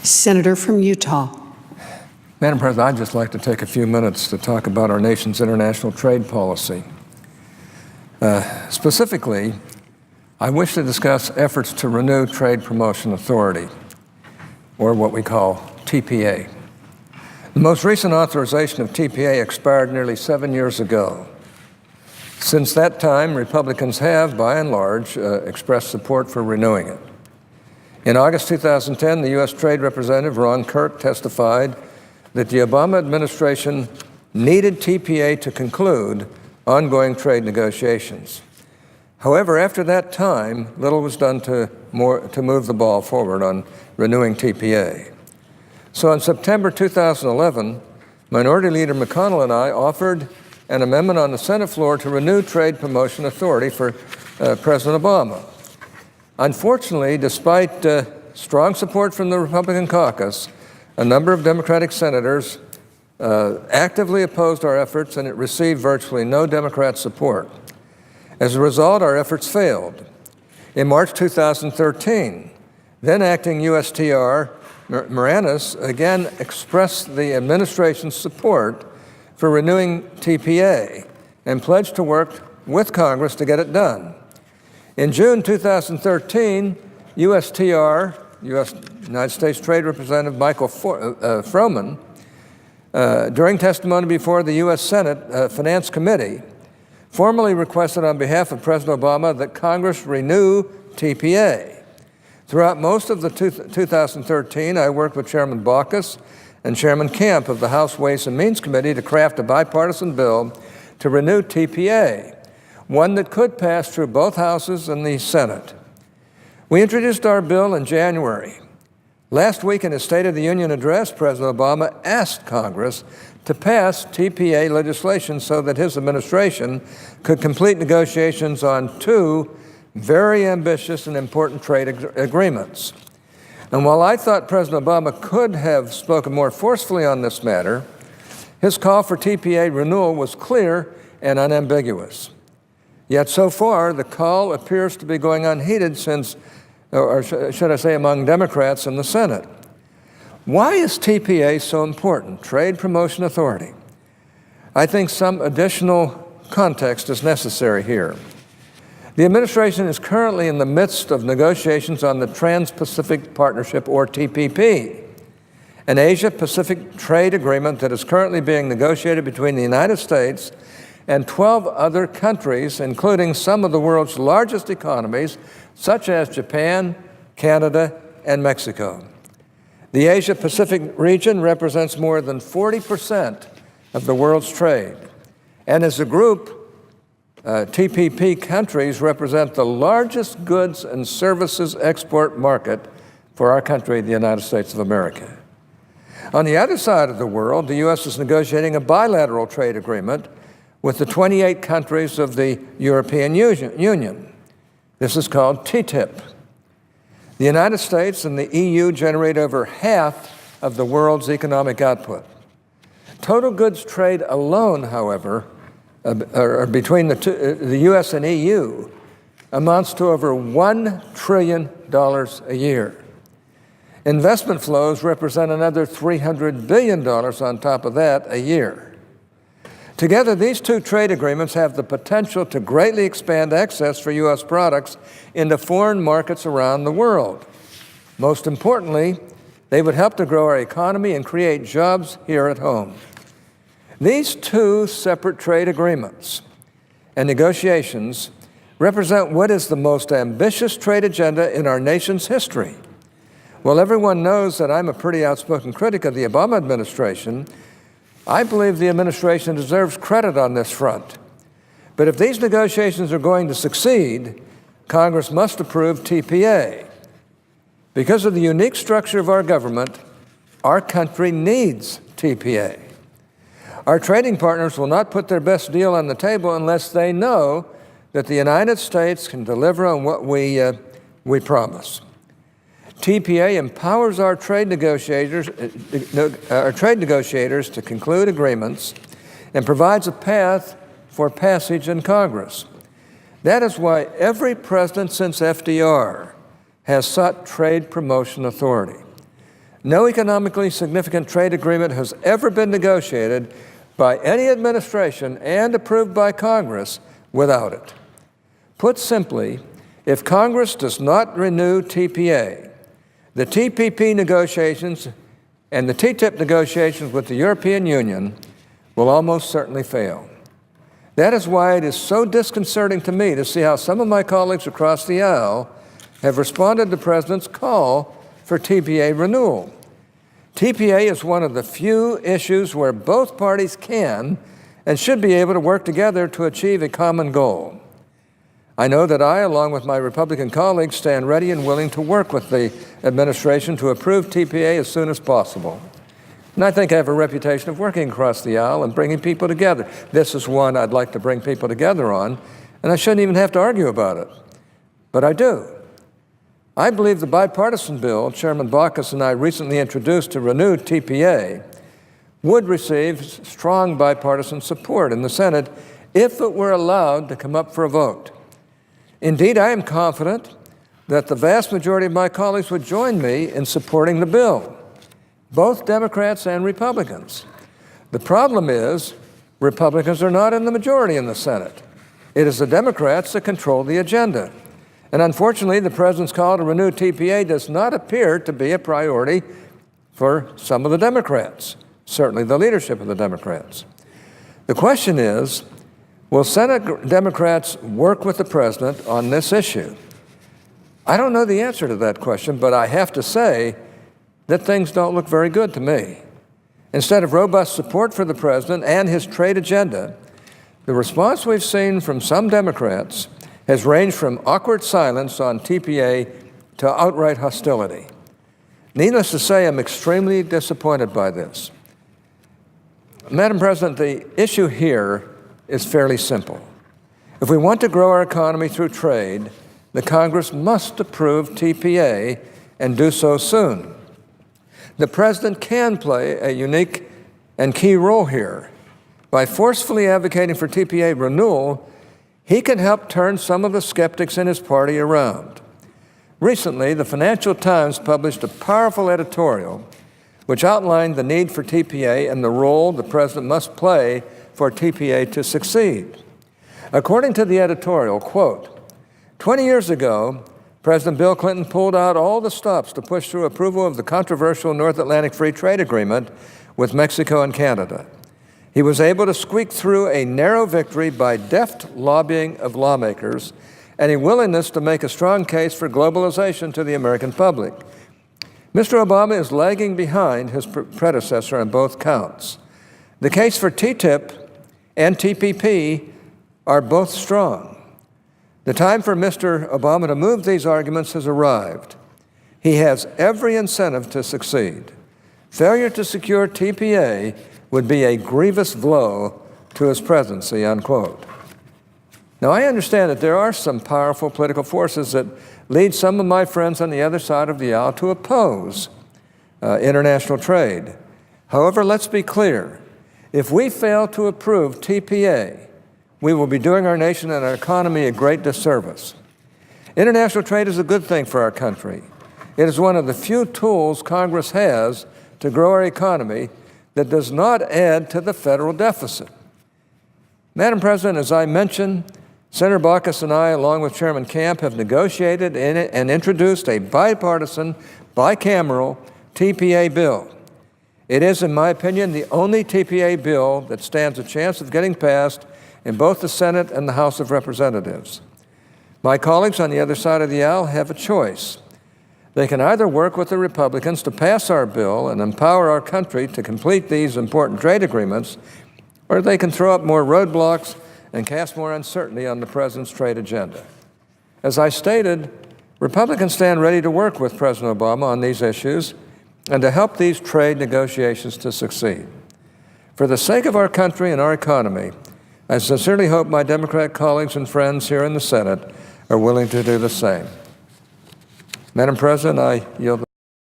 Senator from Utah. Madam President, I'd just like to take a few minutes to talk about our nation's international trade policy. Specifically, I wish to discuss efforts to renew Trade Promotion Authority, or what we call TPA. The most recent authorization of TPA expired nearly 7 years ago. Since that time, Republicans have, by and large, expressed support for renewing it. In August 2010, the U.S. Trade Representative Ron Kirk testified that the Obama administration needed TPA to conclude ongoing trade negotiations. However, after that time, little was done to move the ball forward on renewing TPA. So in September 2011, Minority Leader McConnell and I offered an amendment on the Senate floor to renew Trade Promotion Authority for President Obama. Unfortunately, despite strong support from the Republican caucus, a number of Democratic senators actively opposed our efforts, and it received virtually no Democrat support. As a result, our efforts failed. In March 2013, then acting USTR Moranis again expressed the administration's support for renewing TPA and pledged to work with Congress to get it done. In June 2013, USTR, United States Trade Representative Michael Froman, during testimony before the U.S. Senate Finance Committee, formally requested on behalf of President Obama that Congress renew TPA. Throughout most of the 2013, I worked with Chairman Baucus and Chairman Camp of the House Ways and Means Committee to craft a bipartisan bill to renew TPA, one that could pass through both houses and the Senate. We introduced our bill in January. Last week in his State of the Union address, President Obama asked Congress to pass TPA legislation so that his administration could complete negotiations on two very ambitious and important trade agreements. And while I thought President Obama could have spoken more forcefully on this matter, his call for TPA renewal was clear and unambiguous. Yet so far, the call appears to be going unheeded or should I say, among Democrats in the Senate. Why is TPA so important, Trade Promotion Authority? I think some additional context is necessary here. The administration is currently in the midst of negotiations on the Trans-Pacific Partnership, or TPP, an Asia-Pacific trade agreement that is currently being negotiated between the United States and 12 other countries, including some of the world's largest economies, such as Japan, Canada, and Mexico. The Asia-Pacific region represents more than 40% of the world's trade, and as a group, TPP countries represent the largest goods and services export market for our country, the United States of America. On the other side of the world, the U.S. is negotiating a bilateral trade agreement with the 28 countries of the European Union. This is called TTIP. The United States and the EU generate over half of the world's economic output. Total goods trade alone, however, between the U.S. and EU, amounts to over $1 trillion a year. Investment flows represent another $300 billion on top of that a year. Together, these two trade agreements have the potential to greatly expand access for U.S. products into foreign markets around the world. Most importantly, they would help to grow our economy and create jobs here at home. These two separate trade agreements and negotiations represent what is the most ambitious trade agenda in our nation's history. While everyone knows that I'm a pretty outspoken critic of the Obama administration, I believe the administration deserves credit on this front. But if these negotiations are going to succeed, Congress must approve TPA. Because of the unique structure of our government, our country needs TPA. Our trading partners will not put their best deal on the table unless they know that the United States can deliver on what we promise. TPA empowers our trade negotiators to conclude agreements and provides a path for passage in Congress. That is why every president since FDR has sought trade promotion authority. No economically significant trade agreement has ever been negotiated by any administration and approved by Congress without it. Put simply, if Congress does not renew TPA, the TPP negotiations and the TTIP negotiations with the European Union will almost certainly fail. That is why it is so disconcerting to me to see how some of my colleagues across the aisle have responded to the President's call for TPA renewal. TPA is one of the few issues where both parties can and should be able to work together to achieve a common goal. I know that I, along with my Republican colleagues, stand ready and willing to work with the administration to approve TPA as soon as possible. And I think I have a reputation of working across the aisle and bringing people together. This is one I'd like to bring people together on, and I shouldn't even have to argue about it. But I do. I believe the bipartisan bill Chairman Baucus and I recently introduced to renew TPA would receive strong bipartisan support in the Senate if it were allowed to come up for a vote. Indeed, I am confident that the vast majority of my colleagues would join me in supporting the bill, both Democrats and Republicans. The problem is, Republicans are not in the majority in the Senate. It is the Democrats that control the agenda. And unfortunately, the President's call to renew TPA does not appear to be a priority for some of the Democrats, certainly the leadership of the Democrats. The question is, will Senate Democrats work with the President on this issue? I don't know the answer to that question, but I have to say that things don't look very good to me. Instead of robust support for the President and his trade agenda, the response we've seen from some Democrats has ranged from awkward silence on TPA to outright hostility. Needless to say, I'm extremely disappointed by this. Madam President, the issue here is fairly simple. If we want to grow our economy through trade, the Congress must approve TPA and do so soon. The President can play a unique and key role here. By forcefully advocating for TPA renewal, he can help turn some of the skeptics in his party around. Recently, the Financial Times published a powerful editorial which outlined the need for TPA and the role the President must play for TPA to succeed. According to the editorial, quote, 20 years ago, President Bill Clinton pulled out all the stops to push through approval of the controversial North Atlantic Free Trade Agreement with Mexico and Canada. He was able to squeak through a narrow victory by deft lobbying of lawmakers and a willingness to make a strong case for globalization to the American public. Mr. Obama is lagging behind his predecessor on both counts. The case for TTIP and TPP are both strong. The time for Mr. Obama to move these arguments has arrived. He has every incentive to succeed. Failure to secure TPA would be a grievous blow to his presidency, unquote. Now, I understand that there are some powerful political forces that lead some of my friends on the other side of the aisle to oppose international trade. However, let's be clear. If we fail to approve TPA, we will be doing our nation and our economy a great disservice. International trade is a good thing for our country. It is one of the few tools Congress has to grow our economy that does not add to the federal deficit. Madam President, as I mentioned, Senator Baucus and I, along with Chairman Camp, have negotiated and introduced a bipartisan, bicameral TPA bill. It is, in my opinion, the only TPA bill that stands a chance of getting passed in both the Senate and the House of Representatives. My colleagues on the other side of the aisle have a choice. They can either work with the Republicans to pass our bill and empower our country to complete these important trade agreements, or they can throw up more roadblocks and cast more uncertainty on the President's trade agenda. As I stated, Republicans stand ready to work with President Obama on these issues and to help these trade negotiations to succeed. For the sake of our country and our economy, I sincerely hope my Democrat colleagues and friends here in the Senate are willing to do the same. Madam President, I yield the